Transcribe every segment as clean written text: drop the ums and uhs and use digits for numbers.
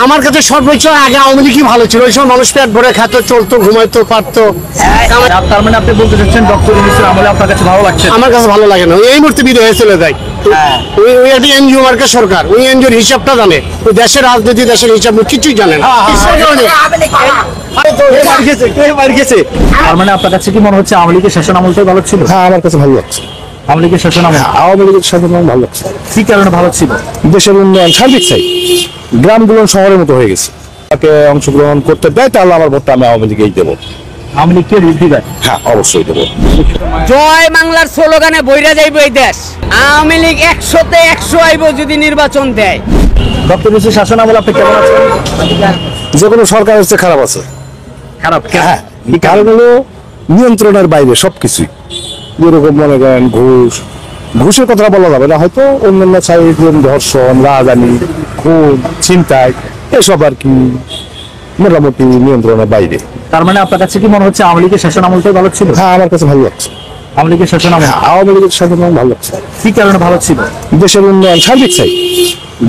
আমার কাছে সর্বোচ্চ আগে আওয়ামী লীগই ভালো ছিল। ওই সময় মানুষ পেট ভরে খেত, চলতো, ঘুমাইতো, পারতো। তার মানে আপনি বলতে চাচ্ছেন ডক্টর ইউনূসের আমলে আপনার কাছে ভালো লাগছে? আমার কাছে ভালো লাগে না, এই মুহূর্তে বিদায় হয়ে চলে যায়। ওই একটা এনজিও মার্কেট সরকার, ওই এনজিওর হিসাবটা জানে, ওই দেশের রাজনীতি, দেশের হিসাব কিছুই জানে না। তার মানে আপনার কাছে কি মনে হচ্ছে আওয়ামী লীগের শাসন আমলটাই ভালো ছিল? হ্যাঁ, আমার কাছে ভালো লাগছে। আওয়ামী লীগের শাসন আমল, আওয়ামী লীগের শাসন ভালো লাগছে। কি কারণে ভালো ছিল? দেশের উন্নয়ন সার্বিক চাই, গ্রামগুলো শহরের মতো হয়ে গেছে। তাকে অংশগ্রহণ করতে দেয় তাহলে আমার ভোটটা আমি আওয়ামী লীগেই দেবো। আওয়ামী লীগকে দিবেন? হ্যাঁ, অবশ্যই দেবো। জয় বাংলার স্লোগানে বইরা যাইব এই দেশ। আওয়ামী লীগ 100-তে 100 আইব যদি নির্বাচন দেয়। ডক্টর ইউনূসের শাসন আমল আপনি কেমন আছেন? যে কোনো সরকার হচ্ছে খারাপ আছে। খারাপ? হ্যাঁ, কারণ হলো নিয়ন্ত্রণের বাইরে সবকিছুই। যেরকম মনে করেন ঘুষের কথা বলা যাবে না, হয়তো অন্যান্য সাইড ধর্ষণ, রাজধানী, খুন, ছিনতাই, এসব আর কি মোটামুটি নিয়ন্ত্রণের বাইরে। তার মানে আপনার কাছে কি মনে হচ্ছে আওয়ামী লীগের শাসন আমলটাই ভালো ছিল? হ্যাঁ, আমার কাছে ভালো লাগছে। আওয়ামী লীগের শাসন আমল, আওয়ামী লীগের শাসন ভালো লাগছে। কি কারণে ভালো ছিল? দেশের উন্নয়ন সার্বিক চাই,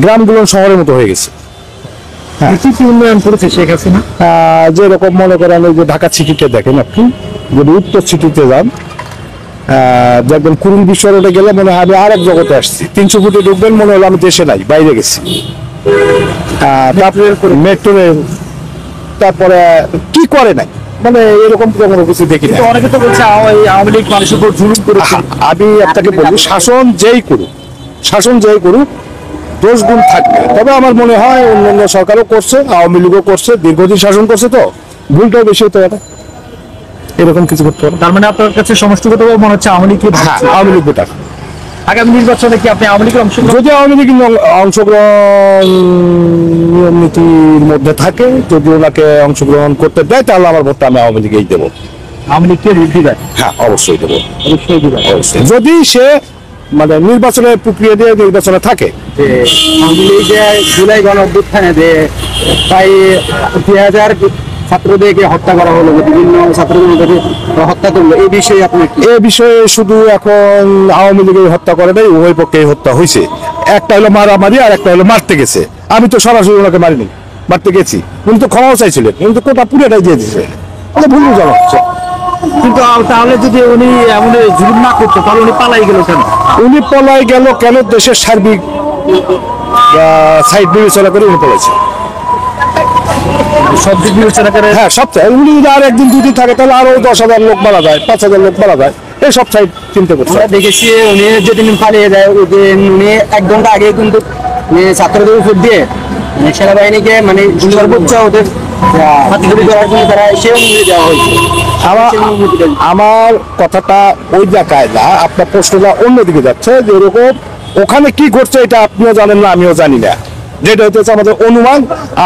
গ্রামগুলো শহরের মতো হয়ে গেছে। কি কি উন্নয়ন করেছে শেখ হাসিনা? যেরকম মনে করেন ওই যে ঢাকা সিটিতে দেখেন আপনি, যদি উত্তর সিটিতে যান, দেখবেন কুড়ুল বিশ্ব রোডে গেলে মনে হয় আমি আর এক জগতে আসছি। 300 ফুটে ঢুকবেন মনে হলো আমি দেশে নাই, বাইরে গেছি। মেট্রো রেল, তারপরে কি করে নাই, মানে এরকম কোনো কিছু দেখি না। অনেকে তো বলছে আওয়ামী লীগ মানুষের উপর জুলুম করেছে। আমি আপনাকে বলি, শাসন যেই করুক দোষ গুণ থাকবে। তবে আমার মনে হয় অন্যান্য সরকারও করছে, আওয়ামী লীগও করছে, দীর্ঘদিন শাসন করছে, তো ভুলটাও বেশি হতে পারে, এরকম কিছু করতে পারে। তার মানে আপনার কাছে সমষ্টিগতভাবে মনে হচ্ছে আওয়ামী লীগ? আওয়ামী লীগ ভোটার। আগামী নির্বাচনে কি আপনি আওয়ামী লীগের অংশগ্রহণ? যদি আওয়ামী লীগ অংশগ্রহণ নিয়ম নীতির মধ্যে থাকে, যদি ওনাকে অংশগ্রহণ করতে দেয় তাহলে আমার ভোটটা আমি আওয়ামী লীগেই দেবো। আওয়ামী লীগকে দিবেন? হ্যাঁ, অবশ্যই দেবো। অবশ্যই দিবেন? অবশ্যই, যদি সে মানে নির্বাচনের প্রক্রিয়া দিয়ে নির্বাচনে থাকে। আওয়ামী লীগের জুলাই গণ অভ্যুত্থানে যে প্রায় 2000 ছাত্রদেরকে হত্যা করা হলো, বিভিন্ন ছাত্রদেরকে হত্যা করলো, এই বিষয়ে আপনি? এই বিষয়ে শুধু এখন আওয়ামী লীগের হত্যা করে নাই, উভয় পক্ষেই হত্যা হয়েছে। একটা হলো মারামারি আর একটা হলো মারতে গেছে। আমি তো সরাসরি ওনাকে মারিনি, মারতে গেছি। উনি তো ক্ষমাও চাইছিলেন, উনি তো কোটা পুরোটাই দিয়ে দিয়েছে। ভুল জানা হচ্ছে। কিন্তু তাহলে যদি উনি এমন জুলুম না করতো তাহলে উনি পালাই গেল কেন? উনি পলাই গেল কেন? দেশের সার্বিক সাইড বিবেচনা করে উনি পলাইছে। সব দিক বিবেচনা করে? হ্যাঁ, সবটাই। উনি যদি আর একদিন দুদিন থাকে তাহলে আরো 10,000 লোক মারা যায়, 5,000 লোক মারা যায়, এই সব সাইড চিন্তা করছে। আমরা দেখেছি উনি যেদিন পালিয়ে যায়, ওই দিন উনি 1 ঘন্টা আগে কিন্তু ছাত্রদের উপর দিয়ে সেনাবাহিনীকে মানে সর্বোচ্চ ওদের আমার কথাটা ওই জায়গায় না, আপনার প্রশ্নটা অন্যদিকে যাচ্ছে। যে এরকম ওখানে কি ঘটছে এটা আপনিও জানেন না, আমিও জানি না। যেটা হচ্ছে আমাদের অনুমান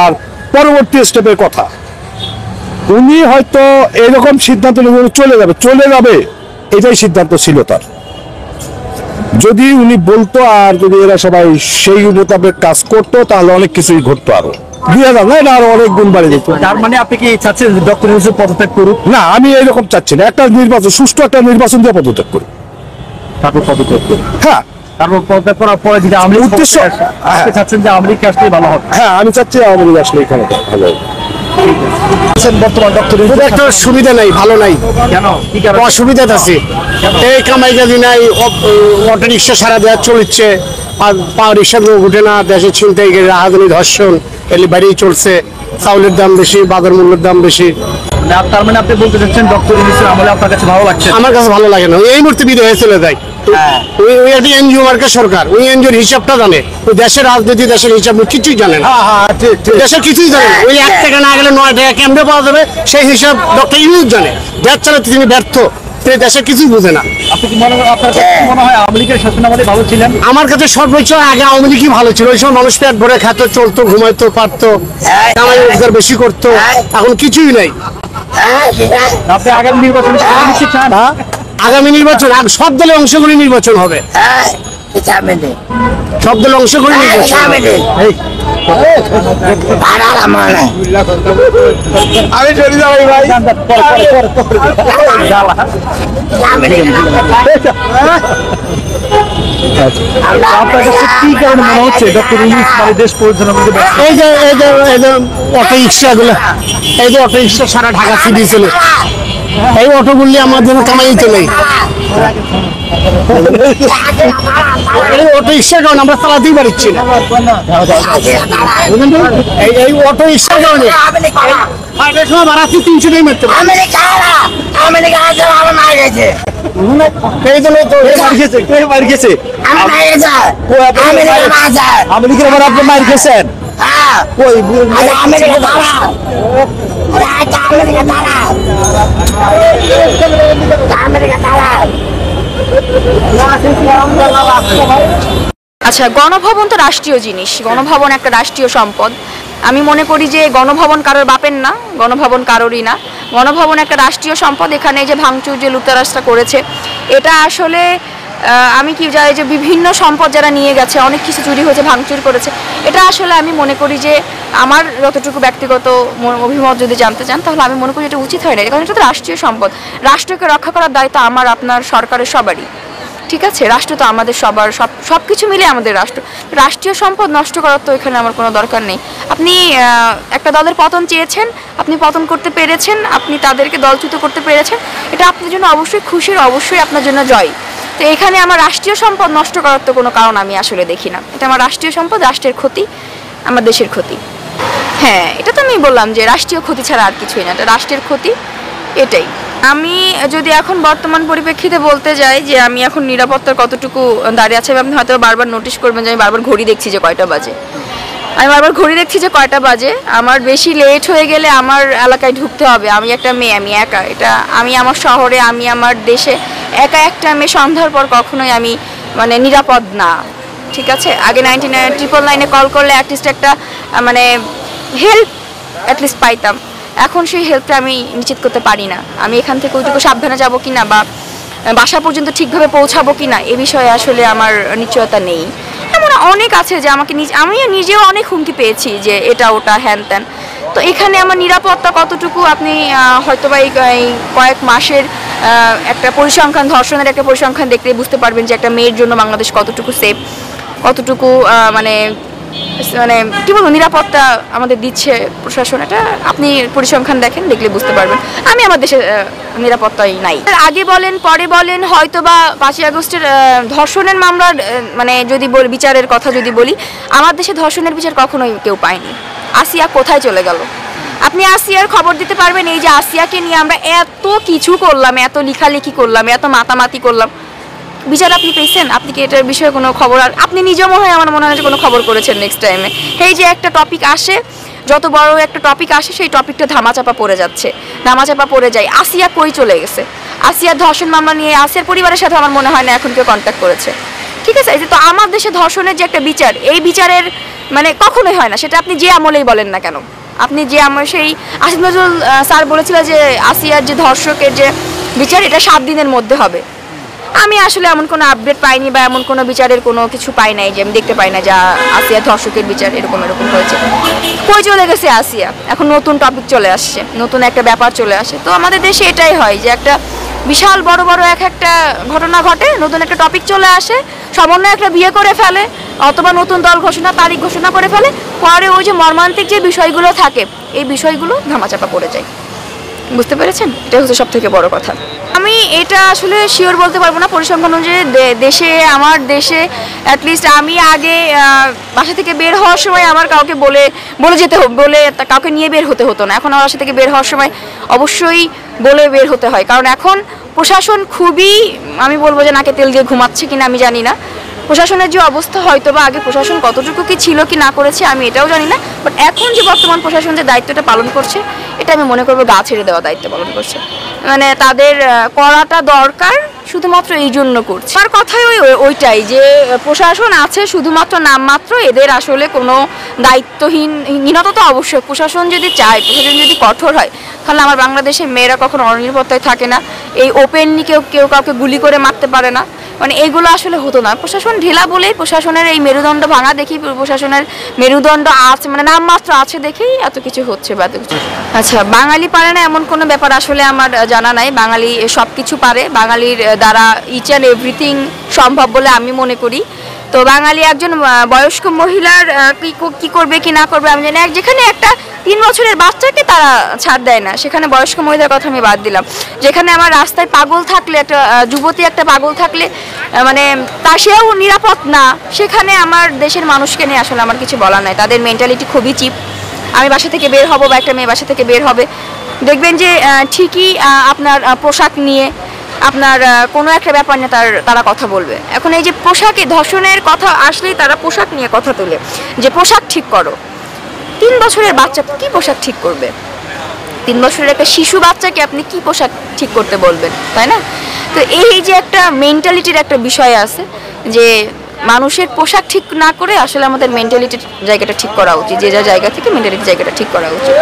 আর পরবর্তী স্টেপের কথা। উনি হয়তো এরকম সিদ্ধান্ত নিয়ে চলে যাবে এটাই সিদ্ধান্ত ছিল তার। যদি উনি বলতো আর যদি এরা সবাই সেই মোতাবেক কাজ করতো তাহলে অনেক কিছুই ঘটতো। আরো 2000 না, এটা আরো অনেক গুণ বাড়ে যেত। তার মানে আপনি কি চাচ্ছেন ডক্টর ইউনূস পদত্যাগ করুক? না, আমি এরকম চাচ্ছি না। একটা নির্বাচন, সুষ্ঠু একটা নির্বাচন দিয়ে পদত্যাগ করি, তারপর পদত্যাগ করুক। হ্যাঁ, তারপর পদত্যাগ করার পরে যদি আওয়ামী লীগ উদ্দেশ্য, আপনি চাচ্ছেন যে আওয়ামী লীগকে আসলে ভালো হবে? হ্যাঁ, আমি চাচ্ছি আওয়ামী লীগ আসলে এখানে ভালো হবে। বর্তমান ডক্টর একটা সুবিধা নাই, ভালো নাই। কেন? কি কারণে? অসুবিধা আছে। এই কামাই কাজি নাই, অটো রিক্সা সারা দেওয়া চলছে, আর পাওয়ার রিক্সার লোক উঠে না, দেশে ছিনতাই, রাহাজানি, ধর্ষণ এলি বাড়িই চলছে। চাউলের দাম বেশি, বাজার মূল্যের দাম বেশি। তার মানে আপনি বলতে চাচ্ছেন ডক্টর ইউনূসের আমলে আপনার কাছে ভালো লাগছে? আমার কাছে ভালো লাগে না, এই মুহূর্তে বিদায় হয়ে চলে যায়। ওই একটা এনজিও মার্কেট সরকার, ওই এনজিওর হিসাবটা জানে, ওই দেশের রাজনীতি, দেশের হিসাব কিছুই জানে না। দেশের কিছুই জানে না। ওই 1 টাকা না গেলে 9 টাকা কেমনে পাওয়া যাবে সেই হিসাব ডক্টর ইউনূস জানে। দেশ চালাতে তিনি ব্যর্থ, তিনি দেশের কিছুই বুঝে না। আপনি কি আপনার কাছে মনে হয় আওয়ামী লীগের শাসন আমলে ভালো ছিলেন? আমার কাছে সর্বোচ্চ আগে আওয়ামী লীগই ভালো ছিল। ওই সময় মানুষ পেট ভরে খেত, চলতো, ঘুমাইতো, পারতো, কামাই রোজগার বেশি করতো। এখন কিছুই নাই। আপনি আগামী নির্বাচনে চান? আগামী নির্বাচন সব দলে অংশগ্রহণী নির্বাচন হবে, সব দলে অংশগ্রহণী নির্বাচন। আমি চলে যাবো ভাই। আপনার কাছে কি কারণে মনে হচ্ছে ডক্টর ইউনূস মানে দেশ পরিচালনা করতে ব্যর্থ? এই যে অটো রিক্সা গুলো, এই যে অটো রিক্সা সারা ঢাকা সিটি চলে, এই অটোগুলি আমার জন্য কামাই চলে। অটো রিক্সার কারণে আমরা চালাতেই পারছি না। এই অটো রিক্সার কারণে সময় বাড়াচ্ছি 300 টাকা মারতে পারে। এই জন্য তো মার খেয়েছে আমেরিকার আবার আপনি মার খেয়েছেন কই? আচ্ছা, গণভবন তো রাষ্ট্রীয় জিনিস, গণভবন একটা রাষ্ট্রীয় সম্পদ। আমি মনে করি যে গণভবন কারোর বাপের না, গণভবন কারোরই না, গণভবন একটা রাষ্ট্রীয় সম্পদ। এখানে যে ভাঙচুর যে লুটেরাসটা করেছে, এটা আসলে আমি কি জানি যে বিভিন্ন সম্পদ যারা নিয়ে গেছে, অনেক কিছু চুরি হয়েছে, ভাঙচুর করেছে, এটা আসলে আমি মনে করি যে আমার যতটুকু ব্যক্তিগত অভিমত যদি জানতে চান, তাহলে আমি মনে করি এটা উচিত হয় না, কারণ এটা তো রাষ্ট্রীয় সম্পদ। রাষ্ট্রকে রক্ষা করার দায়িত্ব আমার, আপনার, সরকারের, সবারই। ঠিক আছে, রাষ্ট্র তো আমাদের সবার, সব কিছু মিলে আমাদের রাষ্ট্র। রাষ্ট্রীয় সম্পদ নষ্ট করার তো এখানে আমার কোনো দরকার নেই। আপনি একটা দলের পতন চেয়েছেন, আপনি পতন করতে পেরেছেন, আপনি তাদেরকে দলচ্যুত করতে পেরেছেন, এটা আপনার জন্য অবশ্যই খুশির, অবশ্যই আপনার জন্য জয়। তো এখানে আমার রাষ্ট্রীয় সম্পদ নষ্ট করার তো কোনো কারণ আমি আসলে দেখি না। এটা আমার রাষ্ট্রীয় সম্পদ, রাষ্ট্রের ক্ষতি, আমার দেশের ক্ষতি। হ্যাঁ, এটা তো আমি বললাম যে রাষ্ট্রীয় ক্ষতি ছাড়া আর কিছুই না, এটা রাষ্ট্রের ক্ষতি, এটাই। আমি যদি এখন বর্তমান পরিপ্রেক্ষিতে বলতে যাই যে আমি এখন নিরাপত্তার কতটুকু দাঁড়িয়ে আছে, আপনি হয়তো বারবার নোটিশ করবেন যে আমি বারবার ঘড়ি দেখছি যে কয়টা বাজে, আমি বারবার ঘড়ি দেখছি যে কয়টা বাজে। আমার বেশি লেট হয়ে গেলে আমার এলাকায় ঢুকতে হবে, আমি একটা মেয়ে, আমি একা, এটা আমি আমার শহরে, আমি আমার দেশে একা একটা মেয়ে, সন্ধ্যার পর কখনোই আমি মানে নিরাপদ না। ঠিক আছে, আগে 9999 কল করলে অ্যাটলিস্ট একটা মানে হেল্প অ্যাটলিস্ট পাইতাম, এখন সেই হেল্পটা আমি নিশ্চিত করতে পারি না। আমি এখান থেকে ওইটুকু সাবধানে যাব কি না, বা বাসা পর্যন্ত ঠিকভাবে পৌঁছাবো কি না, এ বিষয়ে আসলে আমার নিশ্চয়তা নেই। এমন অনেক আছে যে আমাকে আমি নিজেও অনেক হুমকি পেয়েছি যে এটা ওটা হ্যান ত্যান। তো এখানে আমার নিরাপত্তা কতটুকু আপনি হয়তো বা এই কয়েক মাসের একটা পরিসংখ্যান, ধর্ষণের একটা পরিসংখ্যান দেখলে বুঝতে পারবেন যে একটা মেয়ের জন্য বাংলাদেশ কতটুকু সেফ, কতটুকু মানে মানে কি বলবো নিরাপত্তা আমাদের দিচ্ছে প্রশাসন। এটা আপনি পরিসংখ্যান দেখেন, দেখলে বুঝতে পারবেন। আমি আমার দেশে নিরাপত্তাই নাই। আগে বলেন পরে বলেন, হয়তো বা 5ই আগস্টের ধর্ষণের মামলার মানে যদি বিচারের কথা যদি বলি, আমার দেশে ধর্ষণের বিচার কখনোই কেউ পায়নি। আসিয়া কোথায় চলে গেল? আপনি আসিয়ার খবর দিতে পারবেন? এই যে আসিয়াকে নিয়ে আমরা এত কিছু করলাম, এত লেখালেখি করলাম, এত মাতামাতি করলাম, বিচার আপনি পেয়েছেন? আপনি কি এটার বিষয়ে কোনো খবর, আর আপনি নিজেও মনে হয়, আমার মনে হয় যে কোনো খবর করেছেন নেক্সট টাইমে? এই যে একটা টপিক আসে, যত বড় একটা টপিক আসে, সেই টপিকটা ধামাচাপা পড়ে যাচ্ছে, ধামাচাপা পড়ে যায়। আসিয়া কই চলে গেছে? আসিয়ার ধর্ষণ মামলা নিয়ে আসিয়ার পরিবারের সাথে আমার মনে হয় না এখন কেউ কন্ট্যাক্ট করেছে। ঠিক আছে, তো আমার দেশে ধর্ষণের যে একটা বিচার, এই বিচারের মানে কখনোই হয় না, সেটা আপনি যে আমলেই বলেন না কেন। আপনি যে আমার সেই আসিফ নজরুল স্যার বলেছিল যে আসিয়ার যে ধর্ষকের যে বিচার, এটা 7 দিনের মধ্যে হবে। আমি আসলে এমন কোনো আপডেট পাইনি, বা এমন কোনো বিচারের কোনো কিছু পাই নাই যে আমি দেখতে পাই না যে আসিয়া ধর্ষকের বিচার এরকম হয়েছে। কই চলে গেছে আসিয়া? এখন নতুন টপিক চলে আসছে, নতুন একটা ব্যাপার চলে আসে। তো আমাদের দেশে এটাই হয় যে একটা বিশাল বড় বড় একটা ঘটনা ঘটে, নতুন একটা টপিক চলে আসে, সমন্বয় একটা বিয়ে করে ফেলে, অথবা নতুন দল ঘোষণা, তারিখ ঘোষণা করে ফেলে, পরে ওই যে মর্মান্তিক যে বিষয়গুলো থাকে, এই বিষয়গুলো ধামাচাপা পড়ে যায়। বুঝতে পেরেছেন? এটা হচ্ছে সব থেকে বড় কথা। আমি এটা আসলে শিওর বলতে পারবো না পরিসংখ্যান অনুযায়ী। দেশে, আমার দেশে অ্যাটলিস্ট আমি আগে বাসা থেকে বের হওয়ার সময় আমার কাউকে বলে যেতে বলে কাউকে নিয়ে বের হতে হতো না। এখন আমার বাসা থেকে বের হওয়ার সময় অবশ্যই বলে বের হতে হয়, কারণ এখন প্রশাসন খুবই, আমি বলবো যে নাকে তেল দিয়ে ঘুমাচ্ছে কিনা আমি জানি না। প্রশাসনের যে অবস্থা, হয়তো বা আগে প্রশাসন কতটুকু কি ছিল কি না করেছে আমি এটাও জানি না, বাট এখন যে বর্তমান প্রশাসন যে দায়িত্বটা পালন করছে, এটা আমি মনে করবো গা ছেড়ে দেওয়া দায়িত্ব পালন করছে। মানে তাদের করাটা দরকার, শুধুমাত্র এই জন্য করছে। আমার কথাই ওইটাই যে প্রশাসন আছে শুধুমাত্র নামমাত্র, এদের আসলে কোনো দায়িত্বহীনতা তো অবশ্যই। প্রশাসন যদি চায়, প্রশাসন যদি কঠোর হয়, তাহলে আমার বাংলাদেশের মেয়েরা কখনো অনিরাপত্তায় থাকে না। এই ওপেনলি কেউ কাউকে গুলি করে মারতে পারে না। মানে এগুলো আসলে হতো না। প্রশাসন ঢিলা বলেই প্রশাসনের এই মেরুদণ্ড ভাঙা দেখি, প্রশাসনের মেরুদণ্ড আছে মানে নামমাত্র আছে দেখেই এত কিছু হচ্ছে বা এত কিছু। আচ্ছা, বাঙালি পারে না এমন কোনো ব্যাপার আসলে আমার জানা নাই। বাঙালি সব কিছু পারে, বাঙালির দ্বারা ইচ অ্যান্ড এভরিথিং সম্ভব বলে আমি মনে করি। তো বাঙালি একজন বয়স্ক মহিলার কি করবে কি না করবে আমি জানি না। যেখানে একটা 3 বছরের বাচ্চাকে তারা ছাড় দেয় না, সেখানে বয়স্ক মহিলার কথা আমি বাদ দিলাম। যেখানে আমার রাস্তায় পাগল থাকলে, একটা যুবতী একটা পাগল থাকলে মানে তা সেও নিরাপদ না, সেখানে আমার দেশের মানুষকে নিয়ে আসলে আমার কিছু বলার নাই। তাদের মেন্টালিটি খুবই চিপ। আমি বাসা থেকে বের হব বা একটা মেয়ে বাসা থেকে বের হবে, দেখবেন যে ঠিকই আপনার পোশাক নিয়ে আপনার কোনো একটা ব্যাপার নিয়ে তারা কথা বলবে। এখন এই যে পোশাকে ধর্ষণের কথা আসলেই তারা পোশাক নিয়ে কথা তোলে, যে পোশাক ঠিক করো। 3 বছরের বাচ্চা কি পোশাক ঠিক করবে? 3 বছরের একটা শিশু বাচ্চাকে আপনি কি পোশাক ঠিক করতে বলবেন, তাই না? তো এই যে একটা মেন্টালিটির একটা বিষয় আছে, যে মানুষের পোশাক ঠিক না করে আসলে আমাদের মেন্টালিটির জায়গাটা ঠিক করা উচিত। যে যার জায়গা থেকে মেন্টালিটির জায়গাটা ঠিক করা উচিত।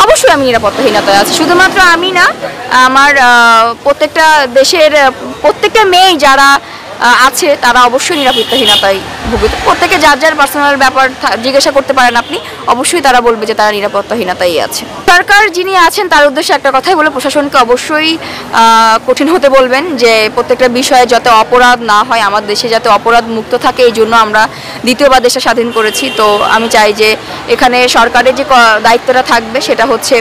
অবশ্যই আমি নিরাপত্তাহীনতায় আছি। শুধুমাত্র আমি না, আমার প্রত্যেকটা দেশের প্রত্যেকটা মেয়ে যারা আছে তারা অবশ্যই নিরাপত্তাহীনতায় ভুগে। প্রত্যেকে যার যার পার্সোনাল ব্যাপার জিজ্ঞাসা করতে পারেন আপনি, অবশ্যই তারা বলবে যে তারা নিরাপত্তাহীনতাই আছে। সরকার যিনি আছেন তার উদ্দেশ্যে একটা কথাই বলে, প্রশাসনকে অবশ্যই কঠিন হতে বলবেন, যে প্রত্যেকটা বিষয়ে যাতে অপরাধ না হয়, আমার দেশে যাতে অপরাধ মুক্ত থাকে, এই জন্য আমরা দ্বিতীয়বার দেশটা স্বাধীন করেছি। তো আমি চাই যে এখানে সরকারের যে দায়িত্বটা থাকবে সেটা হচ্ছে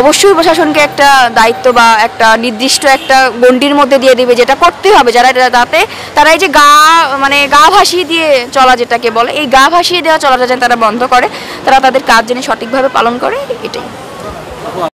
অবশ্যই প্রশাসনকে একটা দায়িত্ব বা একটা নির্দিষ্ট একটা গণ্ডির মধ্যে দিয়ে দিবে, যেটা করতে হবে। যাতে তারা এই যে গা ভাসিয়ে দিয়ে চলা যেটাকে বলে, এই গা ভাসিয়ে দেওয়া চলাটা যেন তারা বন্ধ করে, তারা তাদের কাজ যেন সঠিকভাবে পালন করে, এটাই।